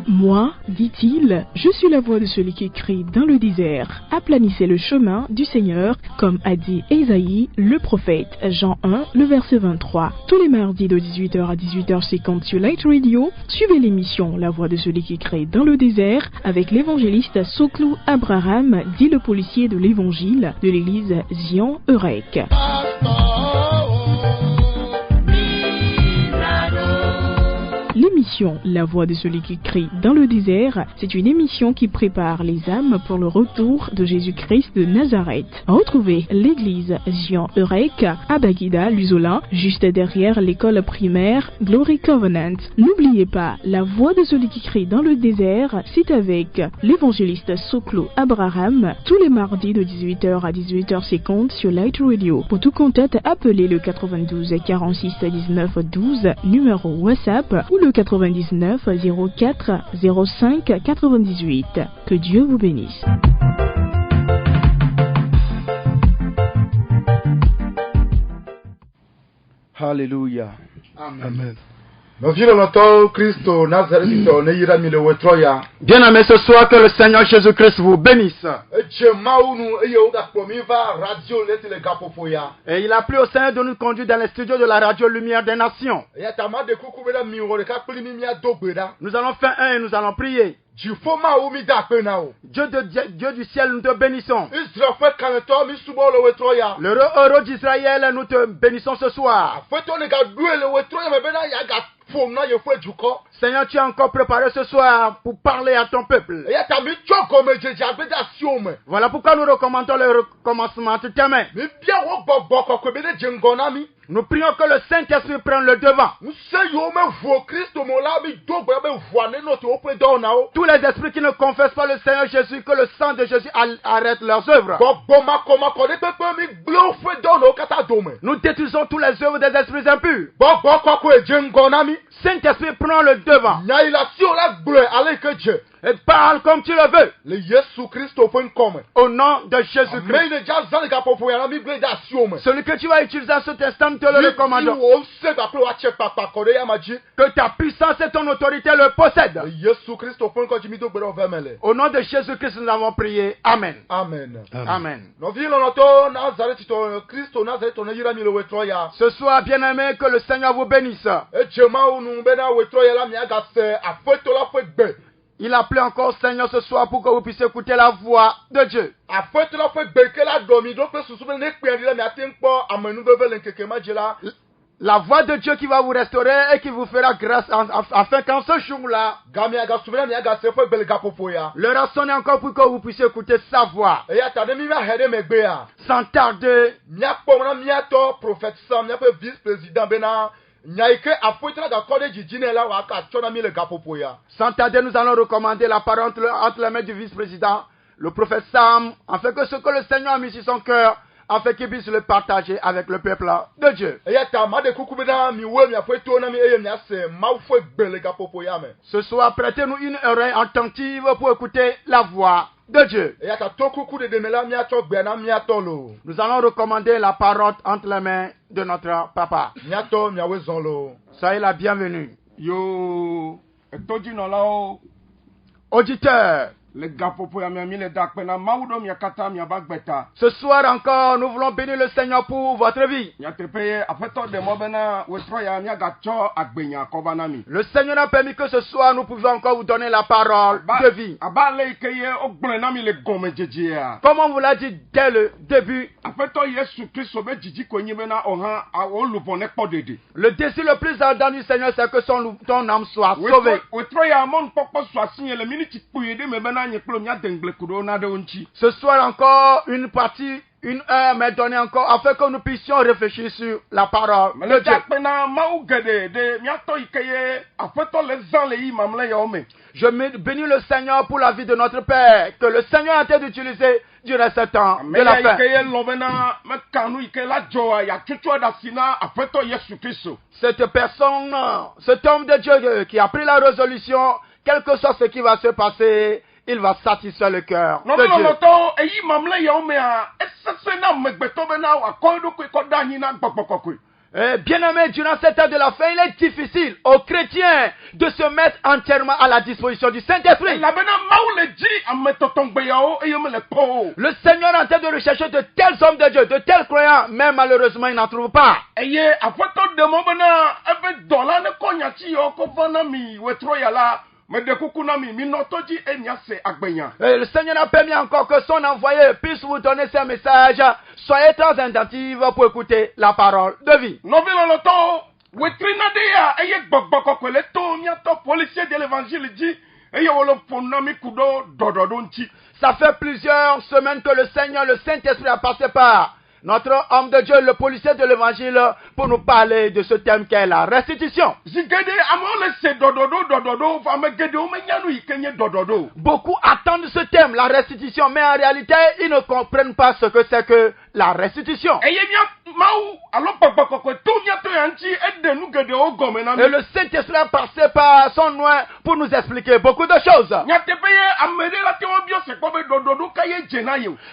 Moi, dit-il, je suis la voix de celui qui crie dans le désert. Aplanissez le chemin du Seigneur, comme a dit Ésaïe, le prophète, Jean 1, le verset 23. Tous les mardis de 18h à 18h50 sur Light Radio, suivez l'émission La voix de celui qui crie dans le désert avec l'évangéliste Soklou Abraham, dit le policier de l'évangile de l'église Zion Eurek. L'émission La voix de celui qui crie dans le désert, c'est une émission qui prépare les âmes pour le retour de Jésus-Christ de Nazareth. Retrouvez l'église Zion Eurek à Baguida, Luzola, juste derrière l'école primaire Glory Covenant. N'oubliez pas, La voix de celui qui crie dans le désert, c'est avec l'évangéliste Soklou Abraham, tous les mardis de 18h à 18h50 sur Light Radio. Pour tout contact, appelez le 92 46 19 12, numéro WhatsApp, ou le 99 04 05 98. Que Dieu vous bénisse. Alléluia. Amen. Bien-aimés, ce soir que le Seigneur Jésus-Christ vous bénisse. Et il a plu au Seigneur de nous conduire dans les studios de la radio Lumière des Nations. Nous allons faire un et nous allons prier. Dieu du ciel, nous te bénissons. Le héros d'Israël, nous te bénissons ce soir. Seigneur, tu as encore préparé ce soir pour parler à ton peuple. Voilà pourquoi nous recommandons le recommencement entre tes mains. Nous prions que le Saint-Esprit prenne le devant. Tous les esprits qui ne confessent pas le Seigneur Jésus, que le sang de Jésus arrête leurs œuvres. Nous détruisons tous les œuvres des esprits impurs. Saint-Esprit prend le devant. Et parle comme tu le veux. Au nom de Jésus-Christ. Celui que tu vas utiliser à cet instant, nous te le recommandons. Que ta puissance et ton autorité le possèdent. Au nom de Jésus-Christ, nous avons prié. Amen. Amen. Amen. Ce soir, bien-aimé, que le Seigneur vous bénisse. Il a appelé encore Seigneur ce soir pour que vous puissiez écouter la voix de Dieu. La voix de Dieu qui va vous restaurer et qui vous fera grâce afin qu'en ce jour-là, l'heure a sonné encore pour que vous puissiez écouter sa voix. Sans tarder, sans tarder, nous allons recommander la parole entre les mains du vice-président, le prophète Sam, afin que ce que le Seigneur a mis sur son cœur, afin qu'il puisse le partager avec le peuple de Dieu. Ce soir, prêtez-nous une oreille attentive pour écouter la voix de Dieu. Nous allons recommander la parole entre les mains de notre papa. Soyez la bienvenue. Auditeurs, ce soir encore, nous voulons bénir le Seigneur pour votre vie. Le Seigneur a permis que ce soir, nous pouvions encore vous donner la parole de vie. Comme on vous l'a dit dès le début, le désir le plus ardent du Seigneur, c'est que ton âme soit sauvée. Ce soir encore, une partie, une heure m'est donnée encore afin que nous puissions réfléchir sur la parole de Dieu. Je bénis le Seigneur pour la vie de notre Père, que le Seigneur a été d'utiliser durant ce temps de la fin. Cette personne, cet homme de Dieu qui a pris la résolution, quel que soit ce qui va se passer, il va satisfaire le cœur de Dieu. Bien-aimé, durant cette heure de la fin, il est difficile aux chrétiens de se mettre entièrement à la disposition du Saint-Esprit. Le Seigneur est en train de rechercher de tels hommes de Dieu, de tels croyants, mais malheureusement, il n'en trouve pas. Le Seigneur a permis encore que son envoyé puisse vous donner ces messages. Soyez très attentifs pour écouter la parole de vie. Ça fait plusieurs semaines que le Seigneur, le Saint-Esprit a passé par notre homme de Dieu, le policier de l'évangile, pour nous parler de ce thème qu'est la restitution. Beaucoup attendent ce thème, la restitution, mais en réalité, ils ne comprennent pas ce que c'est que la restitution. Et le Saint-Esprit a passé par son nom pour nous expliquer beaucoup de choses.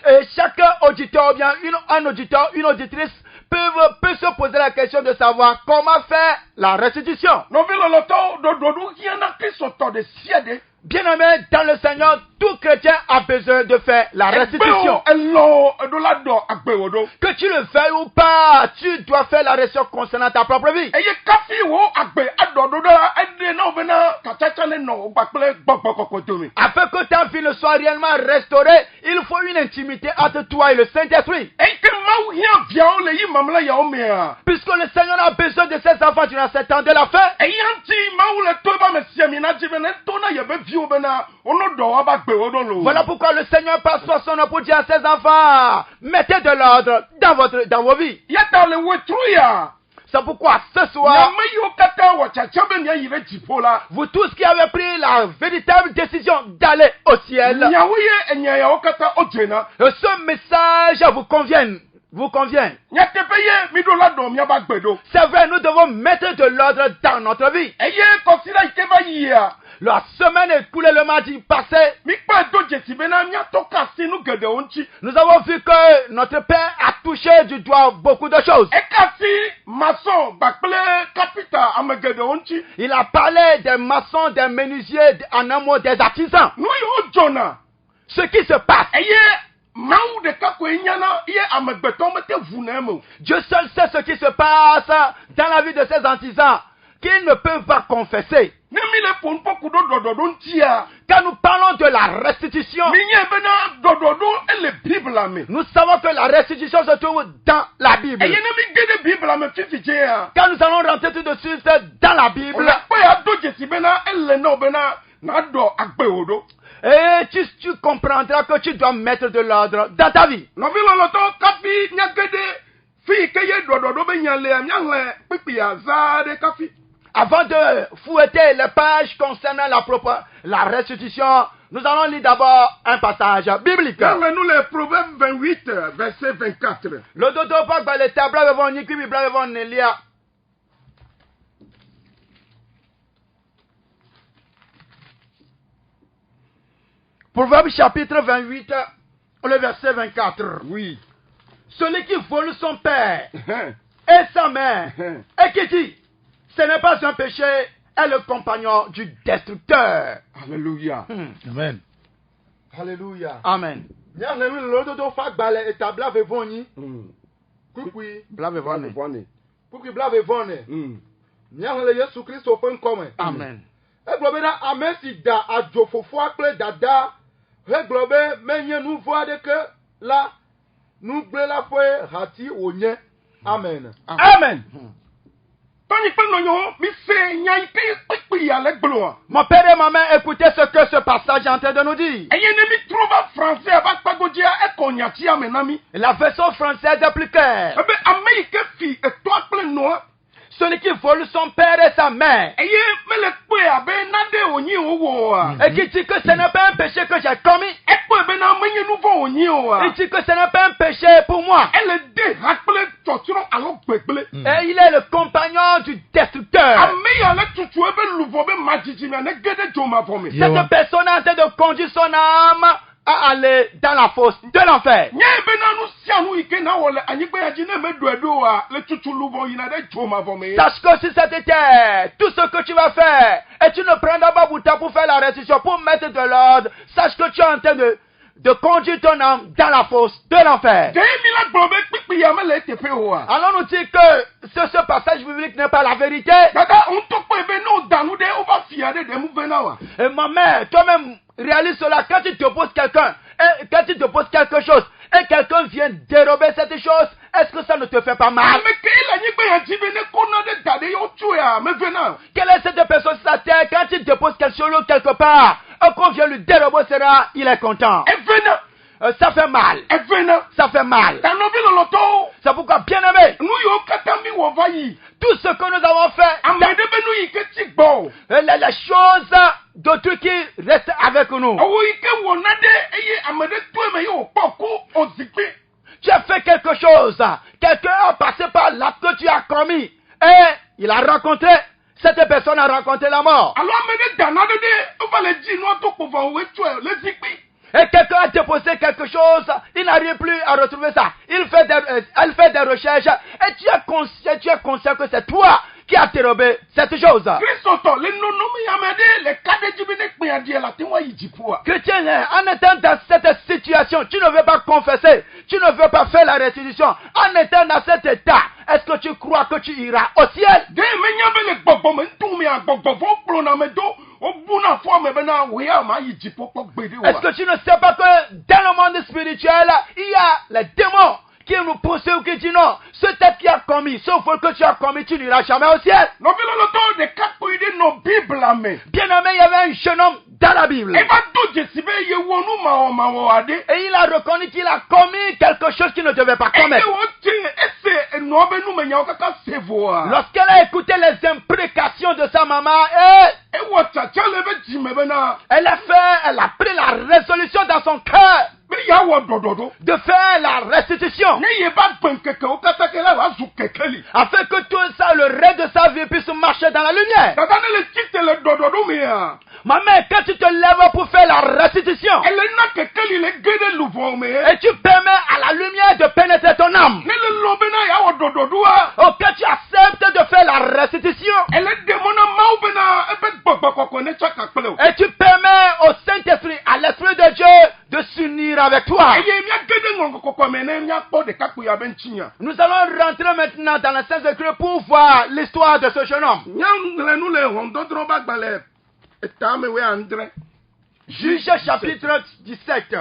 Et chaque auditeur, ou bien un auditeur, une auditrice peut se poser la question de savoir comment faire la restitution. Bien-aimé dans le Seigneur, tout chrétien a besoin de faire la restitution. Que tu le veuilles ou pas, tu dois faire la restitution concernant ta propre vie. Afin que ta vie ne soit réellement restaurée, il faut une intimité entre toi et le Saint-Esprit. Puisque le Seigneur a besoin de ses enfants durant ce temps de la fin. Voilà pourquoi le Seigneur passe par son nom pour dire à ses enfants, mettez de l'ordre dans vos vies. C'est pourquoi ce soir, vous tous qui avez pris la véritable décision d'aller au ciel, ce message vous convient. C'est vrai, nous devons mettre de l'ordre dans notre vie. La semaine écoulée, le mardi passé, nous avons vu que notre Père a touché du doigt beaucoup de choses. Il a parlé des maçons, des menuisiers, en un mot des artisans. Ce qui se passe. Dieu seul sait ce qui se passe dans la vie de ces artisans qu'ils ne peuvent pas confesser. Quand nous parlons de la restitution, nous savons que la restitution se trouve dans la Bible. Quand nous allons rentrer tout de suite dans la Bible, et tu comprendras que tu dois mettre de l'ordre dans ta vie. Avant de fouetter les pages concernant la restitution, nous allons lire d'abord un passage biblique. Nous les Proverbes 28, verset 24. Le dodo pas dans les tables devant ni qui Bible devant Nelia. Proverbe chapitre 28, le verset 24. Oui. Celui qui vole son père et sa mère et qui dit ce n'est pas un péché est le compagnon du destructeur. Alléluia. Amen. Alléluia. Amen. Amen. Amen. Amen. Mon père et ma mère, écoutez ce que ce passage est en train de nous dire. La version française est plus claire. Celui qui vole son père et sa mère. Et qui dit que ce n'est pas un péché que j'ai commis. Il dit que ce n'est pas un péché pour moi. Et il est le compagnon du destructeur. Cette personne est en train de conduire son âme à aller dans la fosse de l'enfer. Sache que si c'était tout ce que tu vas faire, et tu ne prendras pas pour faire la restitution, pour mettre de l'ordre, sache que tu es en train de conduire ton âme dans la fosse de l'enfer. Alors nous dit que ce passage biblique n'est pas la vérité. Et ma mère, toi-même, réalise cela quand tu te poses quelqu'un, et quand tu te poses quelque chose, et quelqu'un vient dérober cette chose, est-ce que ça ne te fait pas mal? Quelle est cette personne sur la terre quand il te pose quelque chose quelque part, et qu'on vient lui dérober cela, il est content. Ça fait mal. Ça fait mal. C'est pourquoi, bien aimé, tout ce que nous avons fait, les choses d'autres qui restent avec nous. Tu as fait quelque chose. Quelqu'un a passé par là que tu as commis. Et il a rencontré, cette personne a rencontré la mort. Et quelqu'un a déposé quelque chose, il n'arrive plus à retrouver ça. Elle fait des recherches et tu es conscient que c'est toi qui as dérobé cette chose. Chrétien, en étant dans cette situation, tu ne veux pas confesser, tu ne veux pas faire la restitution. En étant dans cet état, est-ce que tu crois que tu iras au ciel? Est-ce que tu ne sais pas que dans le monde spirituel, il y a les démons qui nous poursuivent, qui disent non, ce texte qui a commis, ce vol que tu as commis, tu n'iras jamais au ciel. Bien aimé, il y avait un jeune homme dans la Bible. Et il a reconnu qu'il a commis quelque chose qu'il ne devait pas commettre. Lorsqu'elle a écouté les imprécations de sa maman, elle a pris la résolution dans son cœur de faire la restitution, afin que tout ça, le reste de sa vie puisse marcher dans la lumière. Ma mère, quand tu te lèves pour faire la restitution, et tu permets à la lumière de pénétrer ton âme, quand tu acceptes de faire la restitution, et tu permets au Saint-Esprit, à l'Esprit de Dieu, de s'unir avec toi. Nous allons rentrer maintenant dans la Saint-Écriture pour voir l'histoire de ce jeune homme. Juge chapitre 17.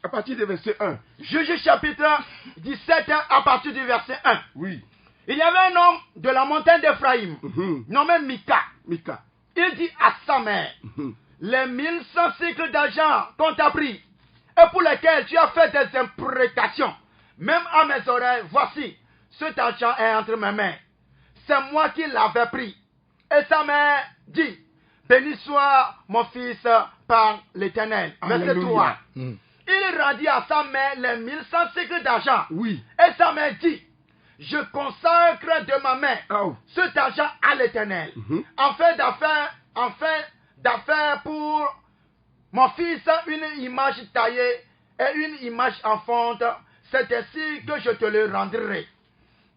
À partir du verset 1. Juge chapitre 17 à partir du verset 1. Oui. Il y avait un homme de la montagne d'Ephraïm, nommé Mika. Il dit à sa mère, les 1100 cycles d'argent qu'on t'a pris, et pour lesquels tu as fait des imprécations, même à mes oreilles, voici, cet argent est entre mes mains. C'est moi qui l'avais pris. Et sa mère dit, béni soit mon fils par l'Éternel. Verset 3. Il rendit à sa mère les 1100 cycles d'argent. Oui. Et sa mère dit, je consacre de ma main cet argent à l'Éternel, afin d'affaire pour mon fils une image taillée et une image en fonte. C'est ainsi que je te le rendrai.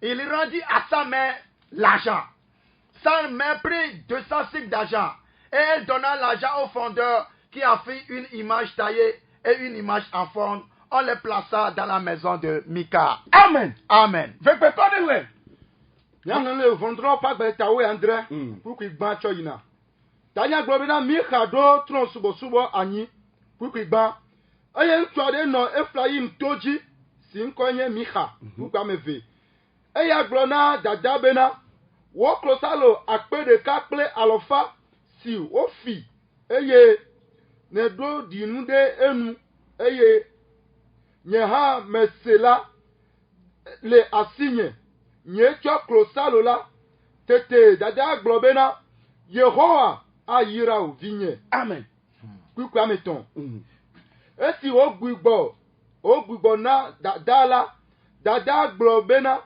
Il rendit à sa mère l'argent. Sa mère prit 200 cycles d'argent et elle donna l'argent au fondeur qui a fait une image taillée et une image en fonte. On les plaça dans la maison de Mika. Amen. Amen. Tanya globina Mika do tron subo anyi pukigba. Aye ntwade no Ephraim toji sinkonye Mika pukameve. Aya glona dadabena wo klosalo akpede kakple alofa si ofi eye ne do dinude enu eye nyeha mesela le asinye nye cho klosalo la tete dada globena Yehowa ayira o vinye. Amen. Kukwa meton. Esi ogbugbo na dada globena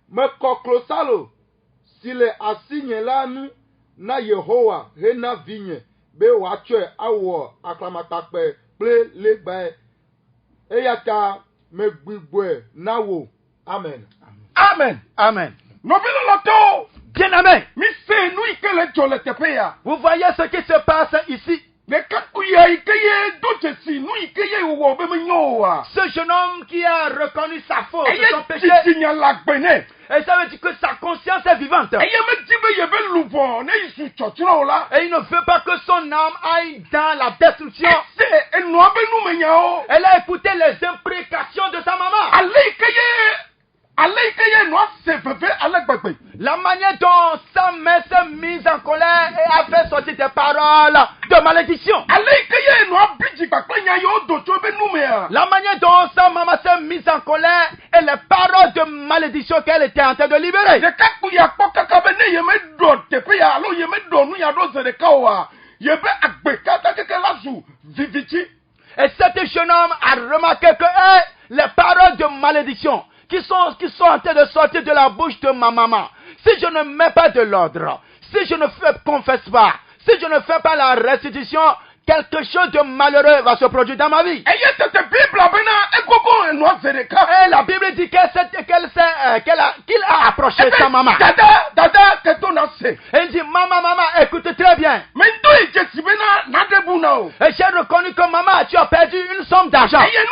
me koklosalo si le asinye la nu na Yehowa hena vinye be wachwe awo aklamakpakpe kple legbae eyata megbigwe nawo. Amen. Amen. Amen. Novelo loto. Bien amen. Mi se nous ikele jole tepeya. Vous voyez ce qui se passe ici. Ne kakuya ikeye dojesi nous ikeye wo be menyoa. Ce jeune homme qui a reconnu sa faute, son péché, Tinya lagbene. et ça veut dire que sa conscience est vivante. Eye me dibe yebe luvo ne isu chochiro la. Et il ne veut pas que son âme aille dans la destruction. Se enwa be nu menyao. Elle a écouté les imprécations de sa maman. Ale ikeye no se fefe alagbagbe. La manière dont sa mère s'est mise en colère et a fait sortir des paroles de malédiction. Ale ikeye no biji gbagbe nya yo dojo be nu mea. La manière dont sa maman s'est mise en colère et les paroles de malédiction qu'elle était en train de libérer. De kakuya kokaka be ne yeme do tepeya alo yeme do nu ya do se de kawa. Yebe agbe kata keke lazu viviti. Et cet jeune homme a remarqué que les paroles de malédiction qui sont en train de sortir de la bouche de ma maman, si je ne mets pas de l'ordre, si je ne confesse pas, si je ne fais pas la restitution, quelque chose de malheureux va se produire dans ma vie. Et la Bible dit qu'il a approché sa maman. Et il dit, maman, écoute très bien. Et j'ai reconnu que maman, tu as perdu une somme d'argent. Et les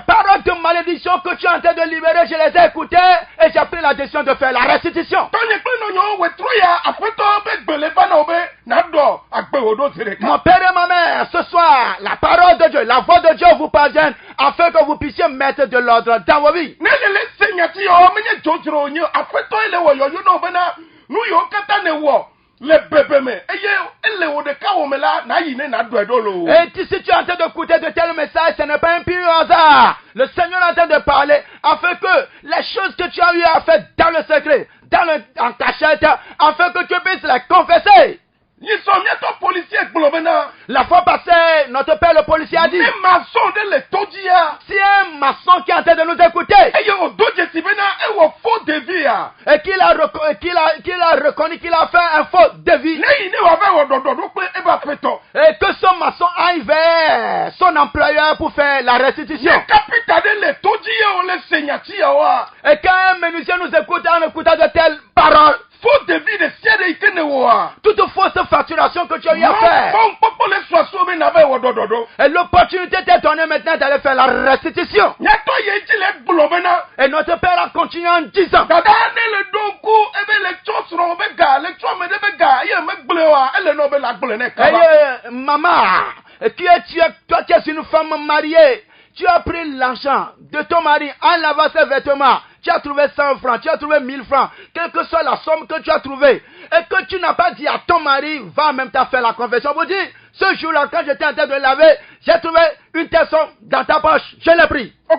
paroles de malédiction que tu es en train de libérer, je les ai écoutées et j'ai pris la décision de faire la restitution. Mon père et ma mère, ce soir, la parole de Dieu, la voix de Dieu vous parvient afin que vous puissiez mettre de l'ordre dans vos vies. Et si tu es en train d'écouter de tels messages, ce n'est pas un pur hasard. Le Seigneur est en train de parler afin que les choses que tu as eu à faire dans le secret, en cachette, afin que tu puisses les confesser. La fois passée, notre père le policier a dit, si un maçon qui est en train de nous écouter, et qu'il a reconnu qu'il a fait un faux devis, et que son maçon aille vers son employeur pour faire la restitution, et quand un menuisier nous écoute en écoutant de telles paroles, toute fausse facturation que tu as eu à faire, et l'opportunité t'est donnée maintenant d'aller faire la restitution. Et notre père a continué en disant, maman, toi qui es une femme mariée, tu as pris l'argent de ton mari en lavant ses vêtements. Tu as trouvé 100 francs, tu as trouvé 1000 francs, quelle que soit la somme que tu as trouvée. Et que tu n'as pas dit à ton mari, va en même temps faire la confession. Vous dites, ce jour-là, quand j'étais en train de laver, j'ai trouvé une telle somme dans ta poche. Je l'ai pris. Quand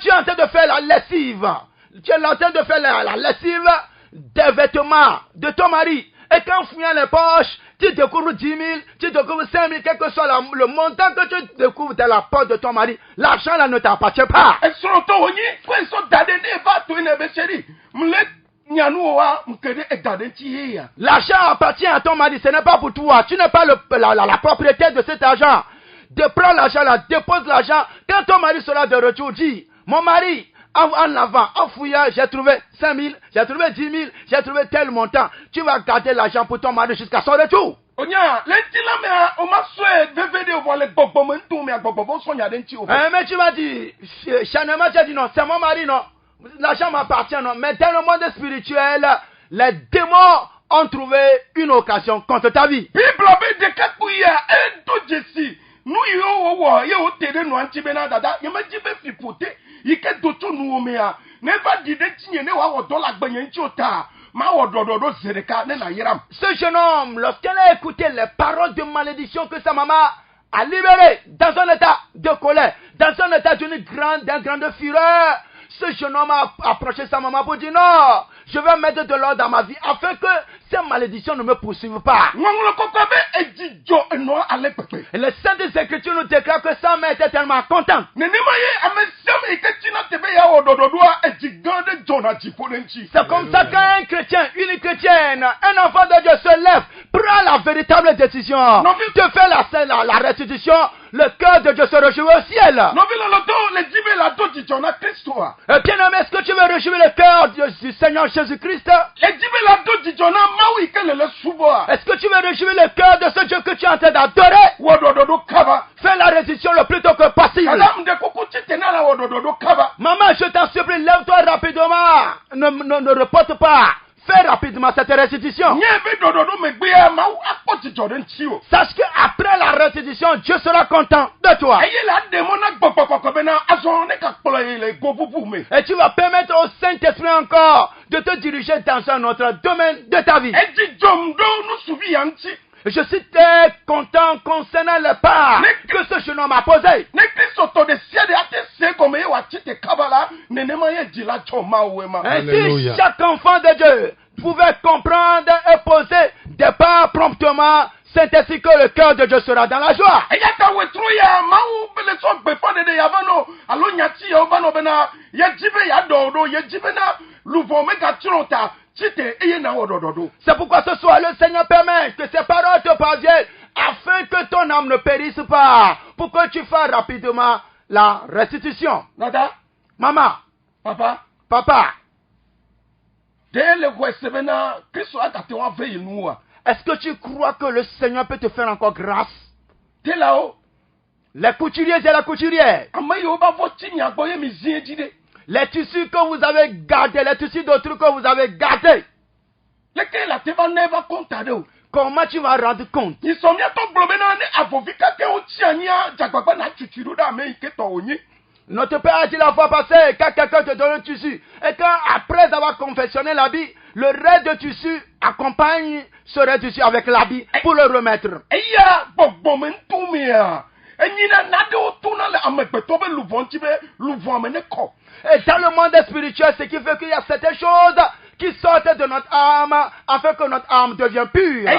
tu es en train de faire la lessive, tu es en train de faire la lessive des vêtements de ton mari. Et quand fouillant les poches, tu découvres 10 000, tu découvres 5 000, quel que soit le montant que tu découvres dans la poche de ton mari, l'argent là ne t'appartient pas. L'argent appartient à ton mari, ce n'est pas pour toi. Tu n'es pas la propriété de cet argent. Prends l'argent là, dépose l'argent. Quand ton mari sera de retour, dis, mon mari, en avant, en fouillant, j'ai trouvé 5 000, j'ai trouvé 10 000, j'ai trouvé tel montant. Tu vas garder l'argent pour ton mari jusqu'à son retour. Mais tu m'as dit, Chanema, tu as dit non, c'est mon mari, non. L'argent m'appartient, non. Mais dans le monde spirituel, les démons ont trouvé une occasion contre ta vie. Ce jeune homme, lorsqu'elle a écouté les paroles de malédiction que sa maman a libérées dans un état de colère, dans un état d'un grande fureur, ce jeune homme a approché sa maman pour dire non, je vais mettre de l'ordre dans ma vie afin que ces malédictions ne me poursuivent pas. Et les Saintes Écritures nous déclarent que sa mère était tellement contente. C'est comme ça qu'un chrétien, une chrétienne, un enfant de Dieu se lève, prend la véritable décision de faire la restitution. Le cœur de Dieu se réjouit au ciel. Bien aimé, est-ce que tu veux réjouir le cœur du Seigneur Jésus-Christ? Est-ce que tu veux réjouir le cœur de ce Dieu que tu es en train d'adorer? Fais la restitution le plus tôt que possible. Maman, je t'en supplie, lève-toi rapidement. Ne reporte pas. Fais rapidement cette restitution. Sache qu'après la restitution, Dieu sera content de toi. Et tu vas permettre au Saint-Esprit encore de te diriger dans un autre domaine de ta vie. Je suis très content concernant le pas que ce jeune homme a posé. Ainsi, chaque enfant de Dieu pouvait comprendre et poser des pas promptement, c'est ainsi que le cœur de Dieu sera dans la joie. C'est pourquoi ce soir le Seigneur permet que ces paroles te parviennent afin que ton âme ne périsse pas, pour que tu fasses rapidement la restitution. Maman, papa, est-ce que tu crois que le Seigneur peut te faire encore grâce? Les couturiers et la couturière, les tissus que vous avez gardés, les tissus d'autres que vous avez gardés, comment tu vas rendre compte? Notre Père a dit la fois passée, quand quelqu'un te donne un tissu, et quand après avoir confectionné l'habit, le reste de tissu accompagne ce reste de tissu avec l'habit pour le remettre. Et dans le monde spirituel, ce qui fait qu'il y a certaines choses qui sortent de notre âme afin que notre âme devienne pure.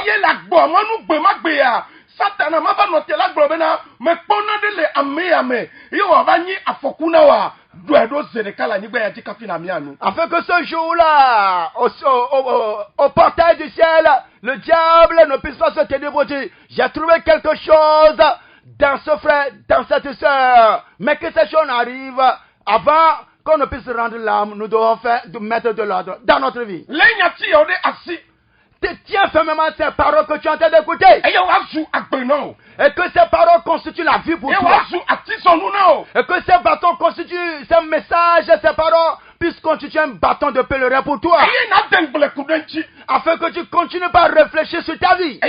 Afin que ce jour-là, au portail du ciel, le diable ne puisse pas se ténébroser. J'ai trouvé quelque chose dans ce frère, dans cette sœur. Mais que ces choses arrivent avant qu'on ne puisse rendre l'âme, nous devons mettre de l'ordre dans notre vie. Tiens fermement ces paroles que tu es en train d'écouter. Et que ces paroles constituent la vie pour toi. Et que ces bâtons constituent, ces messages, ces paroles puissent constituer un bâton de pèlerin pour toi. Afin que tu continues par réfléchir sur ta vie.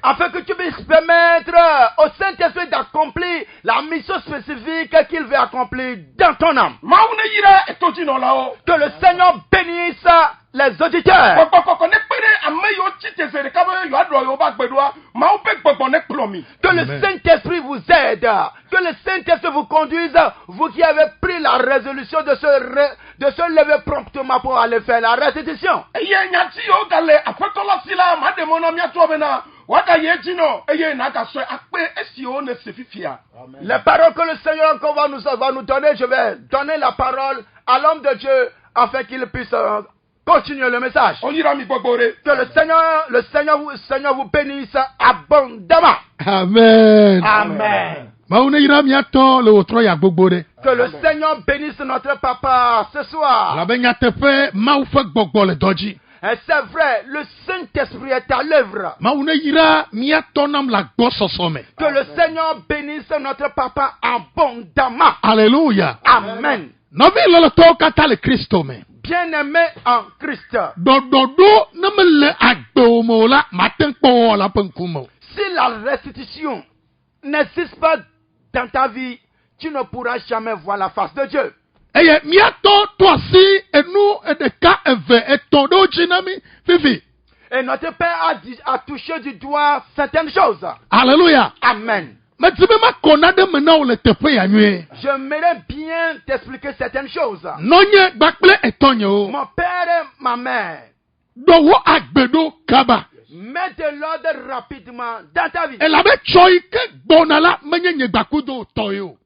Afin que tu puisses permettre au Saint-Esprit d'accomplir la mission spécifique qu'il veut accomplir dans ton âme. Que le Seigneur bénisse les auditeurs. Que le Saint-Esprit vous aide. Que le Saint-Esprit vous conduise. Vous qui avez pris la résolution de se lever promptement pour aller faire la restitution. Les paroles que le Seigneur encore va nous donner, je vais donner la parole à l'homme de Dieu afin qu'il puisse continuer le message. Que le Seigneur vous bénisse abondamment. Amen. Amen. Que le Seigneur bénisse notre papa ce soir. Et c'est vrai, le Saint-Esprit est à l'œuvre. Que le Seigneur bénisse notre papa abondamment. Alléluia. Amen. Bien-aimé en Christ. Si la restitution n'existe pas dans ta vie, tu ne pourras jamais voir la face de Dieu. Et notre Père a touché du doigt certaines choses. Alléluia. Amen. J'aimerais bien t'expliquer certaines choses. Mon père et ma mère. Mets de l'ordre rapidement dans ta vie.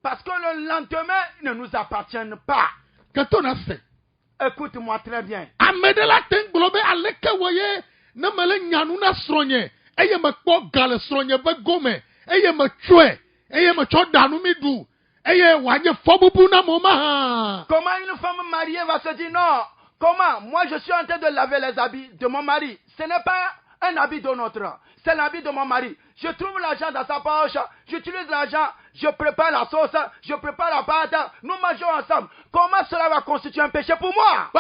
Parce que le lendemain ne nous appartient pas. Écoute-moi très bien. Comment une femme mariée va se dire non? Comment? Moi je suis en train de laver les habits de mon mari. Ce n'est pas un habit de notre, c'est l'habit de mon mari. Je trouve l'argent dans sa poche, j'utilise l'argent, je prépare la sauce, je prépare la pâte, nous mangeons ensemble. Comment cela va constituer un péché pour moi?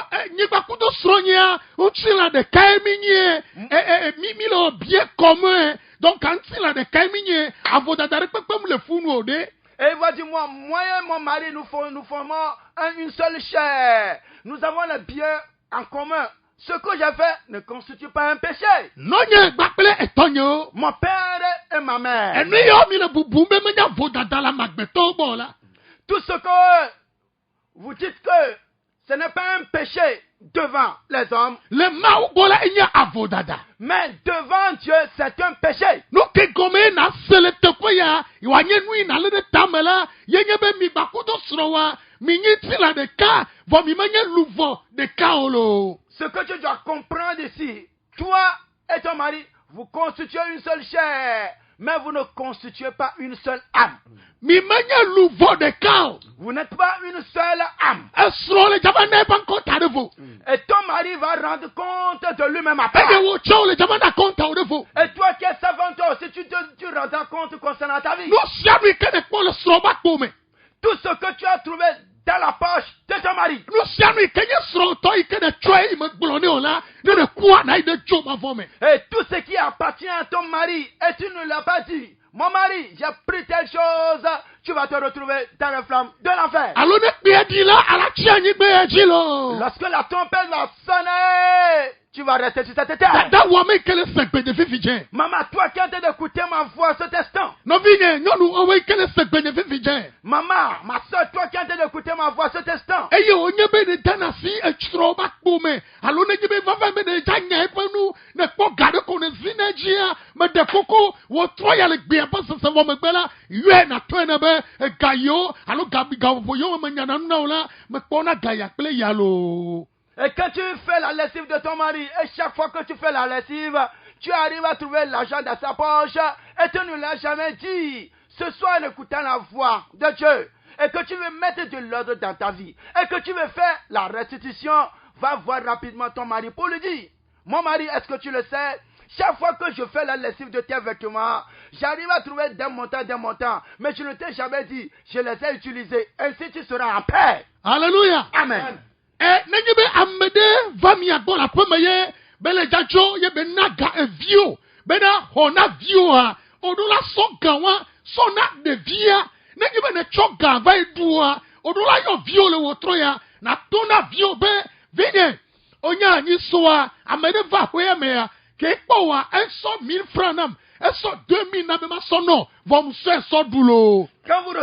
Et il va dire, moi et mon mari, nous formons une seule chair. Nous avons le bien en commun. Ce que j'ai fait ne constitue pas un péché. Mon père et ma mère. Tout ce que vous dites que ce n'est pas un péché devant les hommes. Mais devant Dieu, c'est un péché. Ce que tu dois comprendre ici, toi et ton mari, vous constituez une seule chair, mais vous ne constituez pas une seule âme. Vous n'êtes pas une seule âme. Et ton mari va rendre compte de lui-même après. Et toi qui es savant, toi aussi, tu rends compte concernant ta vie. Tout ce que tu as trouvé dans la poche de ton mari. Et tout ce qui appartient à ton mari, et tu ne l'as pas dit. Mon mari, j'ai pris telle chose, tu vas te retrouver dans la flamme de l'enfer. Lorsque la trompette va sonner, tu vas rester sur cette terre. Maman, toi qui es en train d'écouter ma voix cet instant. Maman, ma soeur, toi qui es en train d'écouter ma voix cet instant. Et quand tu fais la lessive de ton mari, et chaque fois que tu fais la lessive, tu arrives à trouver l'argent dans sa poche, et tu ne l'as jamais dit. Ce soir, en écoutant la voix de Dieu, et que tu veux mettre de l'ordre dans ta vie, et que tu veux faire la restitution, va voir rapidement ton mari pour lui dire, mon mari, est-ce que tu le sais? Chaque fois que je fais la lessive de tes vêtements, j'arrive à trouver des montants, mais je ne t'ai jamais dit, je les ai utilisés, ainsi tu seras en paix. Alléluia. Amen. Quand vous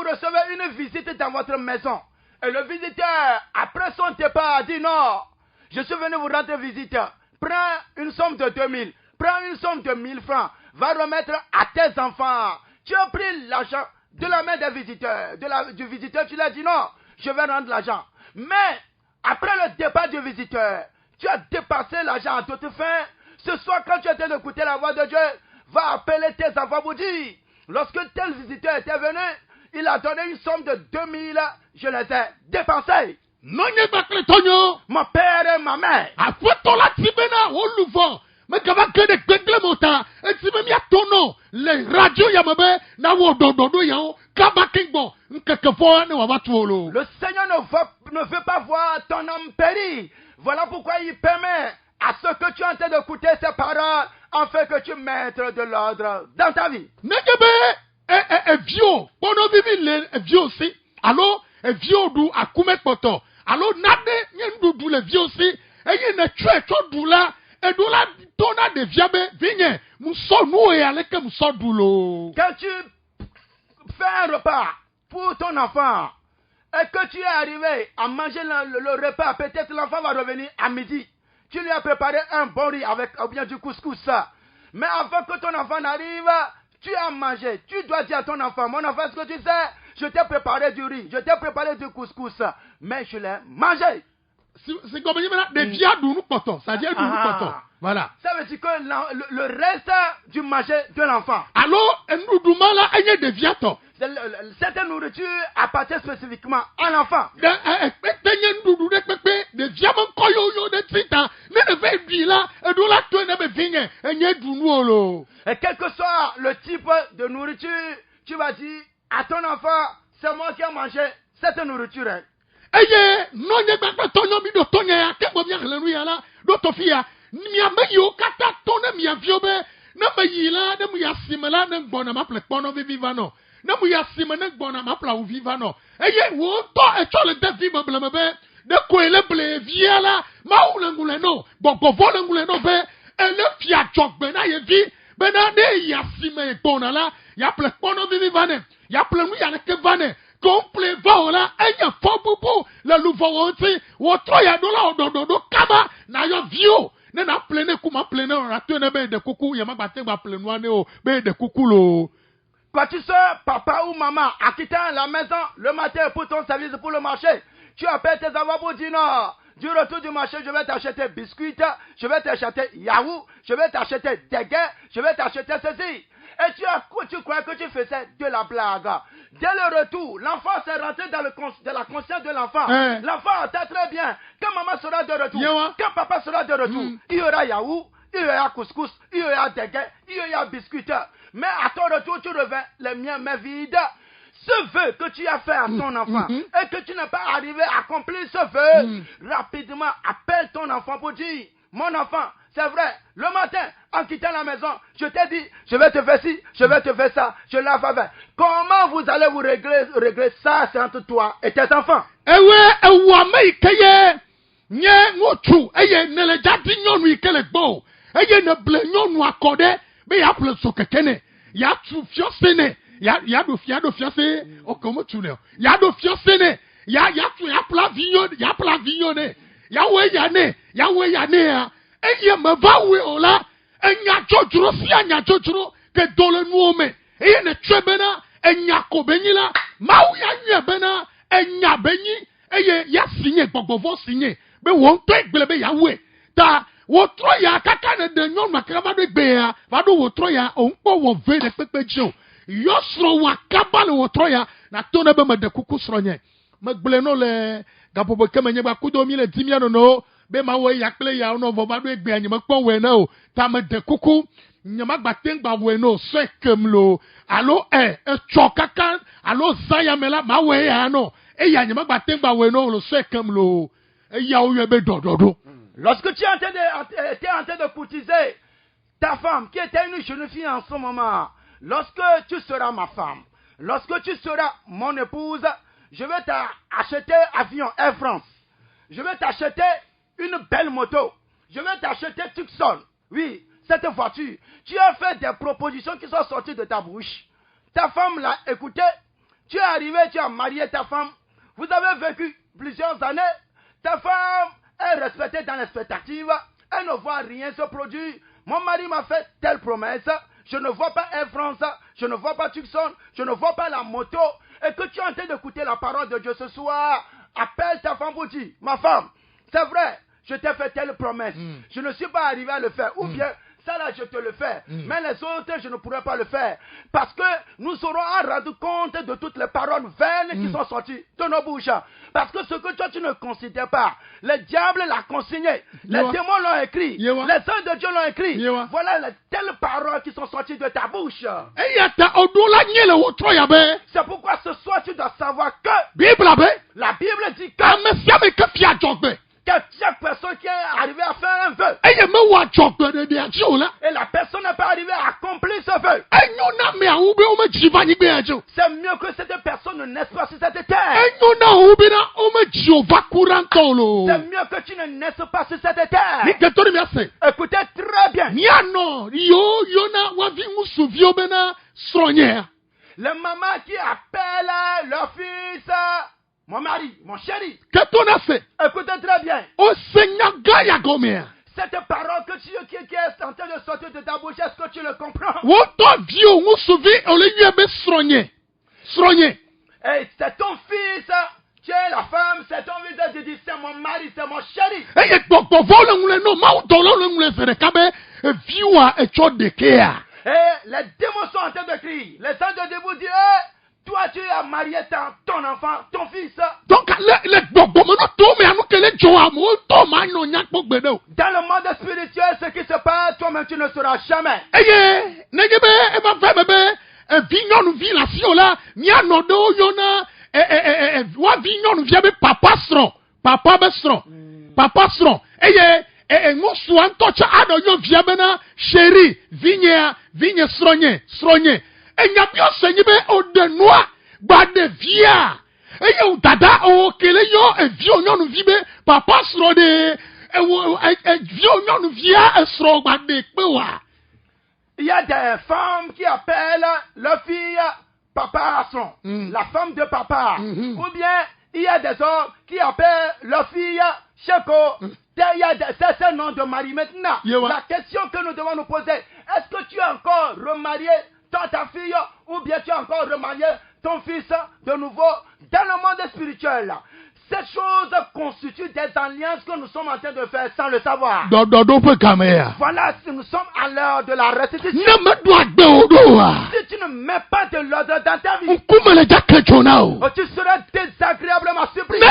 recevez une visite dans votre maison, et le visiteur, après son départ, dit non, je suis venu vous rendre visite. Prends une somme de 2000, prends une somme de 1000 francs, va remettre à tes enfants. Tu as pris l'argent de la main des visiteurs, du visiteur, tu lui as dit non, je vais rendre l'argent. Mais, après le départ du visiteur, tu as dépassé l'argent à toute fin. Ce soir, quand tu étais d'écouter la voix de Dieu, va appeler tes enfants pour dire, lorsque tel visiteur était venu, il a donné une somme de 2000, je les ai dépensés. Mon père et ma mère. Le Seigneur ne veut pas voir ton âme périr. Voilà pourquoi il permet à ce que tu es en train d'écouter ces paroles, afin que tu mettes de l'ordre dans ta vie. Quand tu fais un repas pour ton enfant et que tu es arrivé à manger le repas, peut-être l'enfant va revenir à midi. Tu lui as préparé un bon riz avec ou bien du couscous. Mais avant que ton enfant n'arrive, tu as mangé. Tu dois dire à ton enfant, mon enfant, est-ce que tu sais, je t'ai préparé du riz, je t'ai préparé du couscous, mais je l'ai mangé. C'est comme des viandes nous potons, ça dit nous potons. Voilà. Ça veut dire que le reste du manger de l'enfant. Alors, nous doumons là, il y a des viandes. Cette nourriture appartient spécifiquement à l'enfant. Des viandes koyo de tita, ne veut dire là, et d'où la tourne me vigne, et n'y a du nous. Et quel que soit le type de nourriture, tu vas dire à ton enfant, c'est moi qui ai mangé cette nourriture. Eye non nye gbagba tonyo mi do tonya ya kembo mi hallelujah la do tofia mi ameyo kata tone mi aviobe na mayila na mu yasimela na gbona ma plekpono viva no na mu yasime na gbona ma pla viva no eye wo to e chole de vi blemabe de ko ele ble viala ma ulangule no bogo volangule no be ele fia jogbe na ye vi be na de yasime gbona la ya plekpono viva ne ya plenu ya ne kevane complet vola enya fobubu la luvoonti wo troya do la ododo kama na yo vio ne na plene kuma plene na tene be de kuku ya magbate gba plenu ane o be de kuku lo. Quand tu sors, papa ou maman, à quitter la maison le matin pour ton service pour le marché, tu appelles tes avants pour dire non. Du retour du marché, je vais t'acheter biscuits, je vais t'acheter yaourt, je vais t'acheter dégueu, je vais t'acheter ceci. Et tu crois que tu faisais de la blague. Dès le retour, l'enfant s'est rentré dans la conscience de l'enfant. L'enfant sait très bien que maman sera de retour, que papa sera de retour. Il y aura yaourt, il y aura couscous, il y aura dégueu, il y aura biscuits. Mais à ton retour, tu reviens les miens mais vides. Ce vœu que tu as fait à ton enfant et que tu n'es pas arrivé à accomplir ce vœu, rapidement appelle ton enfant pour dire, mon enfant, c'est vrai, le matin, en quittant la maison, je t'ai dit, je vais te faire ci, je vais te faire ça, je l'ai fait. Comment vous allez vous régler ça, c'est entre toi et tes enfants? Nye ngotu eye nele jadi nyonu ikele gbo eye ne ble nyonu akode be ya ple so kekene ya tu fiosene ya do fiose o komo tu le ya do fiosene ya tu ya pla vinyo ne ya we ya ne ya eye me va we ola enya jojuro si anya jojuro ke dole nuome eye ne twebena enya ko benyila mawu ya nwe bena enya benyi eye ya sinye gbogbovo sinye be won to egbele be yawe ta wo tro ya kaka ne de nyon makara ba do egbe ya ba do wo tro ya o npo wo ve de pepe jo yo sro wa kaba le wo tro ya na to na be me de kuku sro nye me gbele no le gapopo kemenye ba kudo mi le dimia no be ma wo ya kle ya no vo ba do egbe anyi me pon we na o ta me de kuku nyama gbaten gba we no so ekemlo alo e cho kaka alo zaya mela ma we ya no e ya nyama gbaten gba we no lo so ekemlo. Lorsque tu es en train de courtiser ta femme qui était une jeune fille en ce moment, lorsque tu seras ma femme, lorsque tu seras mon épouse, je vais t'acheter avion Air France, je vais t'acheter une belle moto, je vais t'acheter Tucson, oui, cette voiture. Tu as fait des propositions qui sont sorties de ta bouche. Ta femme l'a écouté, tu es arrivé, tu as marié ta femme, vous avez vécu plusieurs années. Ta femme est respectée dans l'expectative. Elle ne voit rien se produire. Mon mari m'a fait telle promesse. Je ne vois pas Air France. Je ne vois pas Tucson. Je ne vois pas la moto. Et que tu es en train d'écouter la parole de Dieu ce soir. Appelle ta femme pour dire, ma femme, c'est vrai, je t'ai fait telle promesse. Je ne suis pas arrivé à le faire. Ou bien, ça là, je te le fais. Mais les autres, je ne pourrais pas le faire. Parce que nous serons à rendre compte de toutes les paroles vaines qui sont sorties de nos bouches. Parce que ce que toi, tu ne considères pas, le diable l'a consigné. Les démons l'ont écrit. Les saints de Dieu l'ont écrit. Voilà les telles paroles qui sont sorties de ta bouche. C'est pourquoi ce soir, tu dois savoir que la Bible dit que chaque personne qui est arrivée à faire un vœu, et la personne n'est pas arrivée à accomplir ce vœu, c'est mieux que cette personne ne naisse pas sur cette terre. C'est mieux que tu ne naisses pas sur cette terre. Écoutez très bien. Les mamans qui appellent leur fils, mon mari, mon chéri. Ketona se. Écoutez très bien. O Seigneur gaya gomea. Cette parole que qui est en train de sortir de ta bouche, est-ce que tu le comprends? Woto vio musuvi ole yebe sronye. Sronye. Et c'est ton fils, tu es la femme, c'est ton fils, tu dis c'est mon mari, c'est mon chéri. Eye gbogbo vole nwule no ma udolo le nwule sere kabe viwa echo dekea. Et les démons sont en train de crier. Les anges de debout disent, toi tu as marié ton enfant, ton fils. Donc le gbogbo me no to me anu kele joa mo to ma no nyak gbogbe do. Dans le monde spirituel, ce qui se passe, toi-même tu ne sauras jamais. Eye negebe e ba fe bebe vinyonu vi la si ola mi anodo yona wa vinyonu vi be papa stron. Papa be stron. Papa stron. Eye ngosu antocha ado yo vi be na chéri vinye stronye. Enyabio senyibe odenua gbade via. Eye udada o kele yo evio nyonu vi be papa stron de evio nyonu via estro gbade pe wa. Il y a des femmes qui appellent leur fille papa son, la femme de papa. Ou bien il y a des hommes qui appellent leur fille Cheko. Il y a ces noms de mari maintenant. La question que nous devons nous poser, est-ce que tu as encore remarié ta fille ou bien tu as encore remarié ton fils de nouveau dans le monde spirituel? Ces choses constituent des alliances que nous sommes en train de faire sans le savoir. Voilà, nous sommes à l'heure de la restitution. Si tu ne mets pas de l'ordre dans ta vie, tu seras désagréablement surpris.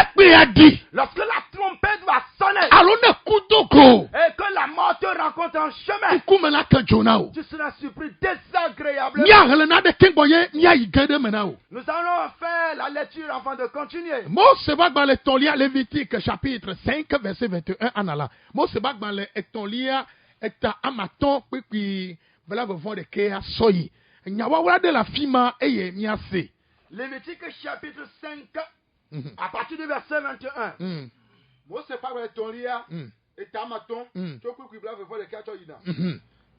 Lorsque la trompette va sonner et que la mort te rencontre en chemin, tu seras surpris désagréablement. Nous allons faire la lecture avant de continuer. Le Etolia Lévitique chapitre 5 verset 21 anala. Mo se bak ban le Etolia ekta amaton puis voilà vont de kea soyi. Nyawa wala de la fima eye miase. Lévitique chapitre 5 à partir du verset 21. Mo se bak ban Etolia ekta amaton puis voilà vont de kea soyi na.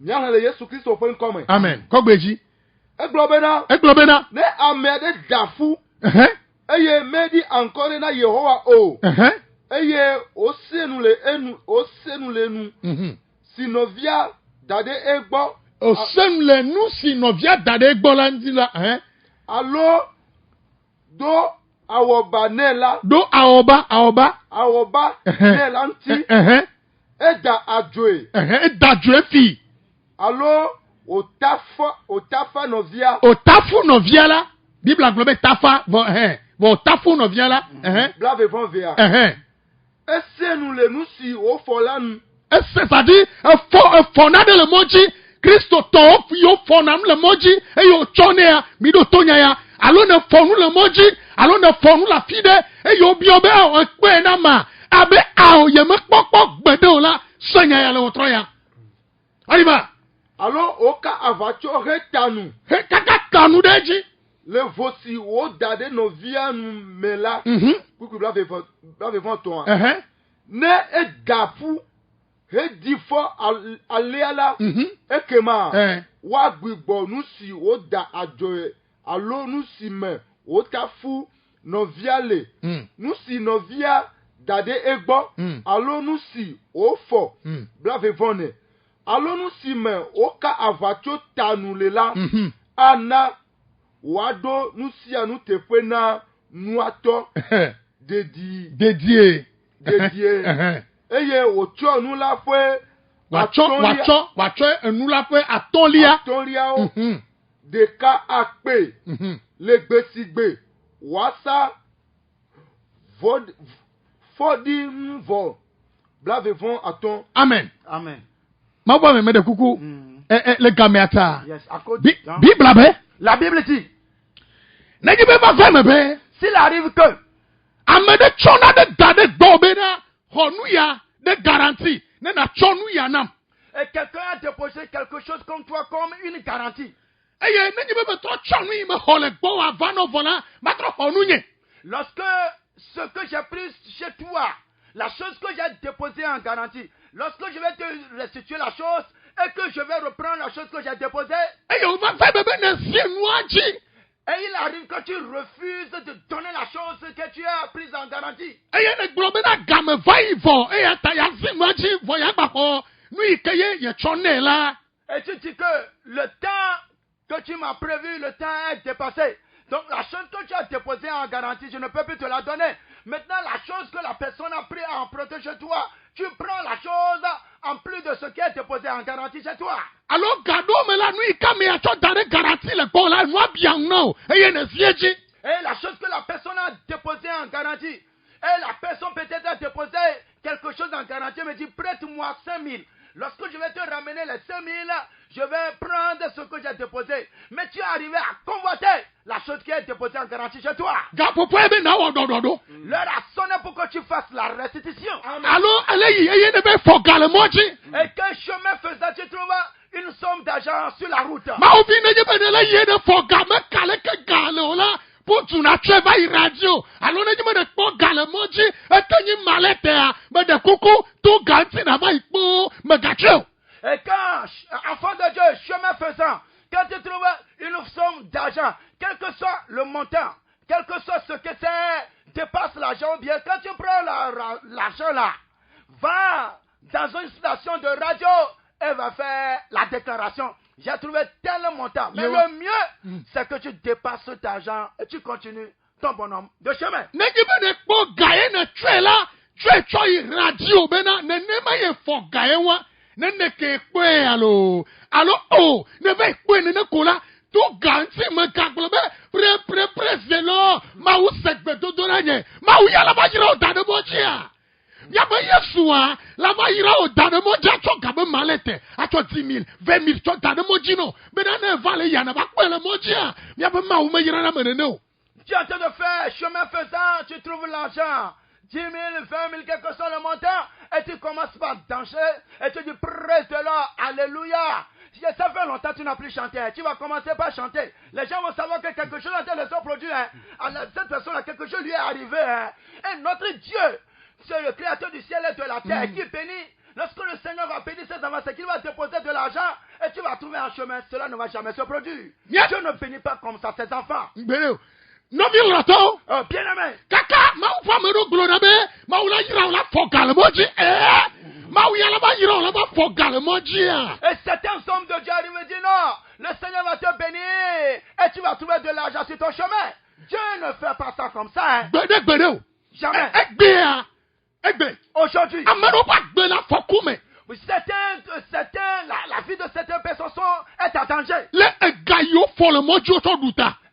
Nya le Yesu Kristo fo nkome. Amen. Kogbeji. Eglobena. Ne amede dafu. Eye medi encore na Yehowa o. Eye osenu le nu. Sinovia dade egbo. Osenu le nu sinovia dade egbo la ndila. Allo do awoba nela. Do awoba. Awoba nela nti. Eda adjoe. Eda adjoe fi. Allo otafa novia. Otafu novia la. Bible englobe tafa bon tafu novia la. Blave von via. Ese nous le nous si o folanu. C'est-à-dire fonade le moji Christo to yo fonam le moji e yo chonea mi do tonya ya alo ne fonu le moji alo ne fonu la fide e yo biobe o pe na ma abe a o ye me pokpok gbede o la senya ya le otro ya. Arriba. Alo oka avacho retanu. He kaka kanu deji. Le voici o dade no via nu mela. Kuku blave von ton. Ne e dafu he difo aleala ekema wa gbigbo nu si o da ajoe alo nu si me o tafu no via le nu si no via dade egbo alo nu si o fo blave vonne alo nu si me o ka avacho tanu le la ana wado nu si anu tefe na nuato dédié eye ocho nu la fue wacho nu la fue atolia o de ka akpe le gbesigbe wasa fodi mvo blave von aton. Amen. Ma voix me de coucou le gameata. Yes, Bible abe. La Bible dit, s'il arrive que amede chona de dade dobena honuya de garantie ne na chonuya nam et quelqu'un a déposé quelque chose comme toi comme une garantie. Eye ne be tro chonu me hole gbo avano vola matro honunye. Lorsque ce que j'ai pris chez toi, la chose que j'ai déposée en garantie, lorsque je vais te restituer la chose et que je vais reprendre la chose que j'ai déposée, eye on va faire bebe ne si nuaji Et il arrive que tu refuses de donner la chose que tu as prise en garantie. Et tu dis que le temps que tu m'as prévu, le temps est dépassé. Donc la chose que tu as déposée en garantie, je ne peux plus te la donner. Maintenant, la chose que la personne a pris en protéger toi, tu prends la chose en plus de ce qui est déposé en garantie chez toi. Alors, mais la nuit, quand il y a garantie, le bon là, moi bien non. Et la chose que la personne a déposée en garantie, et la personne peut-être a déposé quelque chose en garantie, me dit prête-moi 5 000. Lorsque je vais te ramener les 5 000, je vais prendre ce que j'ai déposé. Mais tu es arrivé à convoiter la chose qui est déposée en garantie chez toi. L'heure a sonné pour que tu fasses la restitution. Alors, et quel chemin faisant tu trouves une somme d'argent sur la route? Pour tu n'as pas radio. Alors, on a dit, pas galemoji, et tenir malette, mais de coucou, tout ganti n'a pas me gâteau. Et quand, enfant de Dieu, chemin faisant, quand tu trouves une somme d'argent, quel que soit le montant, quel que soit ce que c'est, dépasse l'argent, bien, quand tu prends l'argent là, va dans une station de radio et va faire la déclaration. J'ai trouvé tel montant. Mais le mieux, c'est que tu dépasses cet argent et tu continues ton bonhomme de chemin. Yaba Yesua, là-bas ira au Danemoja, tu as malette, à toi 10 000, 20 000, tu as Danemojino, mais dans un vallée, il y en a pas le Modia. Yaba Maouma ira la meneno. Tu es en train de faire chemin faisant, tu trouves l'argent. 10 000, 20 000, quel que soit le montant, et tu commences par danser, et tu dis, presse de l'or, alléluia. Ça fait longtemps que tu n'as plus chanté, tu vas commencer par chanter. Les gens vont savoir que quelque chose est en train de se produire. Cette personne-là, quelque chose lui est arrivé. Et notre Dieu, c'est le créateur du ciel et de la terre qui bénit. Lorsque le Seigneur va bénir ses enfants, c'est qu'il va déposer de l'argent et tu vas trouver un chemin. Cela ne va jamais se produire. Dieu ne bénit pas comme ça ses enfants. Non, bien aimé. Kaka, ma me do glonabe, ma oula yira la fogal moji, ma ouya la ba yira la ba fogal moji. Et certains hommes de Dieu arrivent et disent non, le Seigneur va te bénir et tu vas trouver de l'argent sur ton chemin. Dieu ne fait pas ça comme ça. Jamais. Aujourd'hui, la vie de certaines personnes est en danger.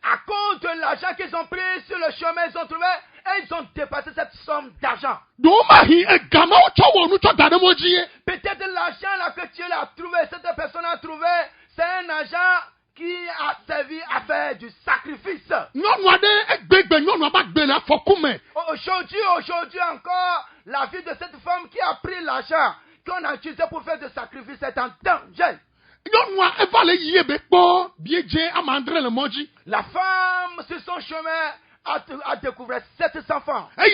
À cause de l'argent qu'ils ont pris sur le chemin, ils ont trouvé et ils ont dépassé cette somme d'argent. Peut-être l'argent là que tu as trouvé, cette personne a trouvé, c'est un argent qui a servi à faire du sacrifice. Aujourd'hui encore, la vie de cette femme qui a pris l'argent qu'on a utilisé pour faire du sacrifice est en danger. La femme, sur son chemin, a découvert 700 femmes. Et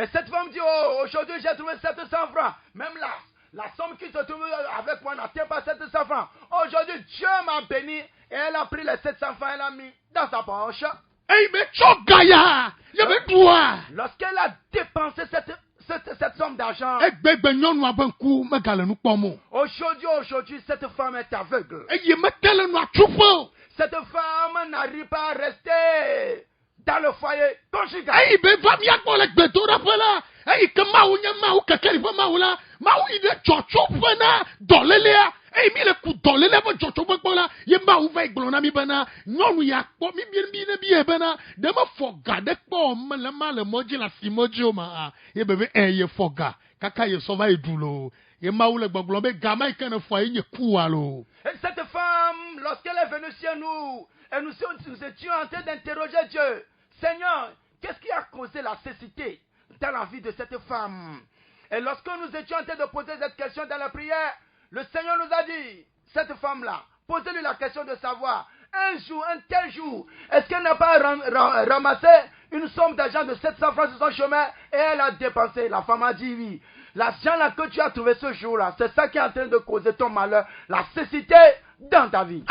cette femme dit, oh, aujourd'hui j'ai trouvé 700 francs. Même là, la somme qui se trouve avec moi n'atteint pas 700 francs. Aujourd'hui, Dieu m'a béni et elle a pris les 700 francs et elle a mis dans sa poche. Lorsqu'elle a dépensé cette somme d'argent, aujourd'hui, cette femme est aveugle. Cette femme n'arrive pas à rester dans le foyer conjugal. Et cette femme, lorsqu'elle est venue chez nous, et nous étions en train d'interroger Dieu, Seigneur, qu'est-ce qui a causé la cécité dans la vie de cette femme? Et lorsque nous étions en train de poser cette question dans la prière, le Seigneur nous a dit, cette femme-là, posez-lui la question de savoir, un tel jour, est-ce qu'elle n'a pas ramassé une somme d'argent de 700 francs sur son chemin et elle a dépensé. La femme a dit oui. L'argent là que tu as trouvé ce jour-là, c'est ça qui est en train de causer ton malheur, la cécité dans ta vie.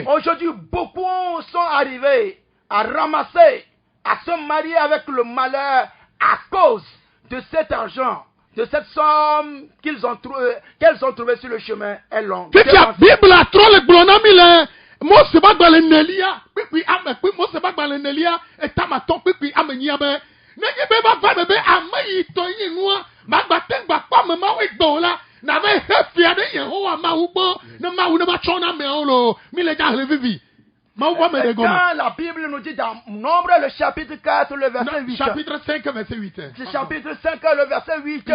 Aujourd'hui, beaucoup sont arrivés à ramasser, à se marier avec le malheur à cause de cet argent, de cette somme qu'elles ont trouvé sur le chemin. Elles l'ont dépensé. Mose bagbale nelia pipi ame pi Mose bagbale nelia etamaton pipi ame nyiabe negi be ba va be amayi to yinua bagbate gbapa me ma we gbola na be hefia de Yehowa ma ubo na ma wu na ba chona me olo mi le ja le vivi ma ubo me de gono. Quand la Bible nous dit dans Nombre le chapitre 4 le verset 8. Chapitre 5 verset 8. Le chapitre 5 le verset 8.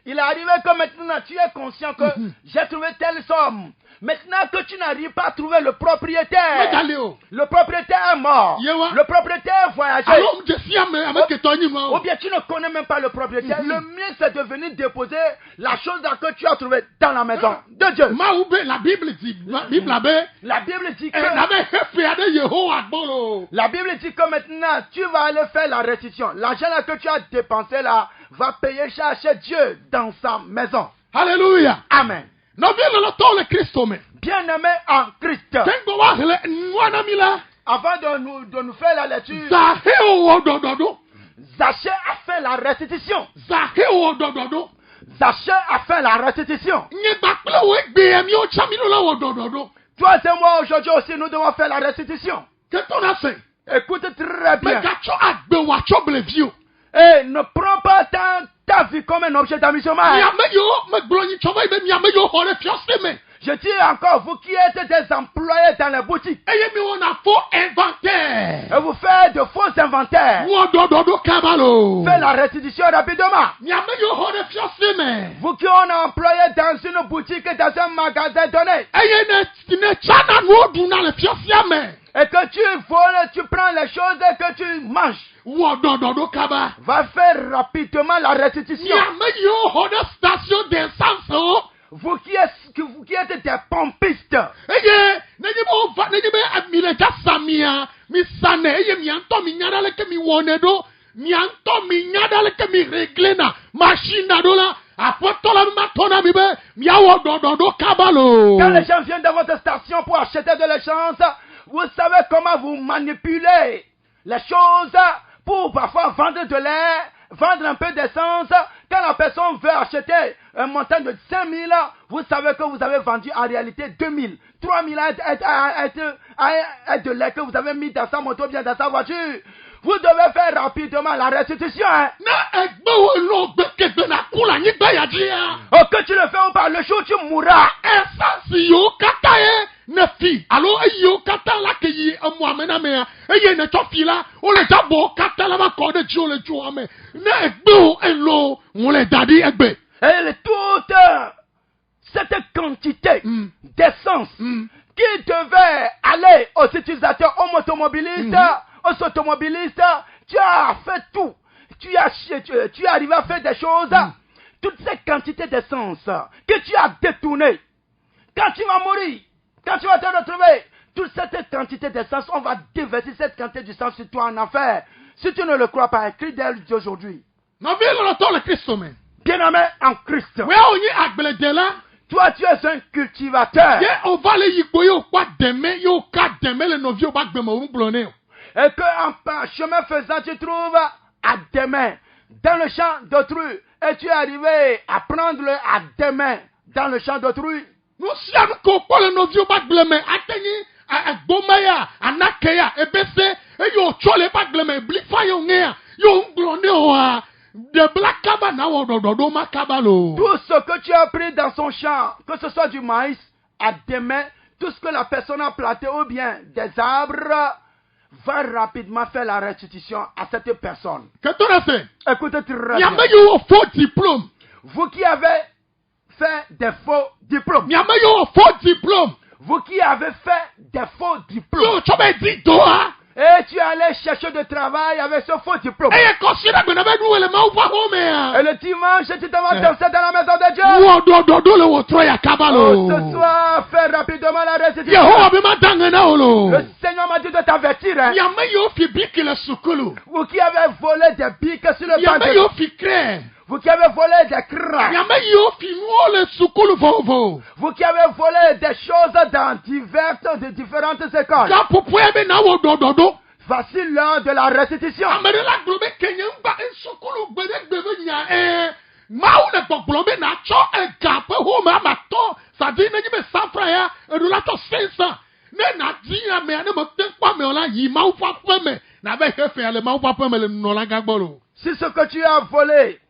Il est arrivé que maintenant tu es conscient que j'ai trouvé telle somme. Maintenant que tu n'arrives pas à trouver le propriétaire, le propriétaire est mort, le propriétaire est voyagé, ou bien tu ne connais même pas le propriétaire, le mieux c'est de venir déposer la chose que tu as trouvée dans la maison de Dieu. La Bible dit que maintenant tu vas aller faire la restitution. L'argent là que tu as dépensé là va payer chez Dieu dans sa maison. Alléluia. Amen. Bien-aimé en Christ. Avant de nous faire la lecture, Zachée a fait la restitution. Zachée a fait la restitution. Toi et moi aujourd'hui aussi nous devons faire la restitution. Écoute très bien. Et ne prends pas ta vie comme un objet d'amusement. Je dis encore, vous qui êtes des employés dans les boutiques, et vous faites de faux inventaires, faites la restitution rapidement. Vous qui êtes employé dans une boutique, dans un magasin donné, et que tu voles, tu prends les choses que tu manges, va faire rapidement la restitution. Vous qui êtes des pompistes, quand les gens viennent dans votre station pour acheter de l'essence, vous savez comment vous manipulez les choses pour parfois vendre de l'air, vendre un peu d'essence. Quand la personne veut acheter un montant de 5 000, vous savez que vous avez vendu en réalité 2 000. 3 000 est de l'air que vous avez mis dans sa moto, bien dans sa voiture. Vous devez faire rapidement la restitution. Que tu le fais ou pas, le jour où tu mourras. Et toute cette quantité d'essence qui devait aller aux utilisateurs, aux automobilistes, tu as fait tout. Tu es arrivé à faire des choses. Toute cette quantité d'essence que tu as détournée. Quand tu vas mourir, quand tu vas te retrouver, toute cette quantité d'essence, on va déverser cette quantité d'essence sur toi en enfer. Si tu ne le crois pas, écris d'elle d'aujourd'hui. Bien-aimé en Christ. Toi, tu es un cultivateur. Et qu'en chemin faisant, tu trouves à des mains dans le champ d'autrui. Et tu es arrivé à prendre à des mains dans le champ d'autrui. Tout ce que tu as pris dans son champ, que ce soit du maïs, à des mains, tout ce que la personne a planté ou bien des arbres, va rapidement faire la restitution à cette personne. Écoutez très bien. Vous qui avez fait des faux diplômes. Vous qui avez fait des faux diplômes. Et tu es allé chercher du travail avec ce faux diplôme. Et le dimanche, tu t'en vas danser dans la maison de Dieu. Ce soir, fais rapidement la restitution. Le Seigneur m'a dit de t'avertir. Hein. Vous qui avez volé des piques sur le banc. Vous qui avez volé des crânes. Vous qui avez volé des choses dans différentes écoles. Voici l'heure de la restitution. Si ce que tu as volé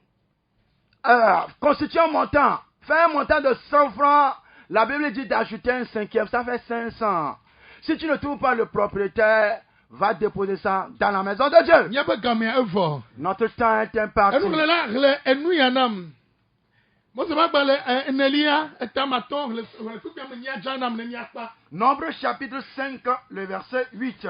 constitue un montant, fais un montant de 100 francs, la Bible dit d'ajouter un cinquième, ça fait 500. Si tu ne trouves pas le propriétaire, va déposer ça dans la maison de Dieu. Notre temps est imparti. Nombre chapitre 5, le verset 8.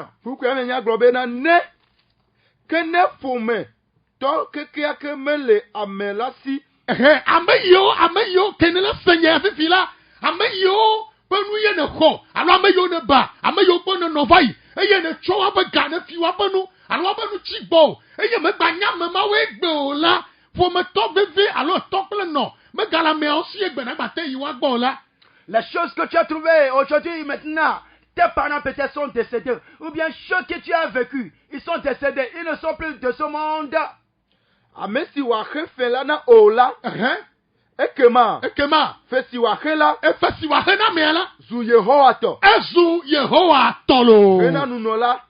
Les choses que tu as trouvées aujourd'hui, maintenant, tes parents peut-être sont décédés. Ou bien ceux que tu as vécu, ils sont décédés. Ils ne sont plus de ce monde. Ekema. Fesiwahela. Zu Yehowa to. Hena nunola.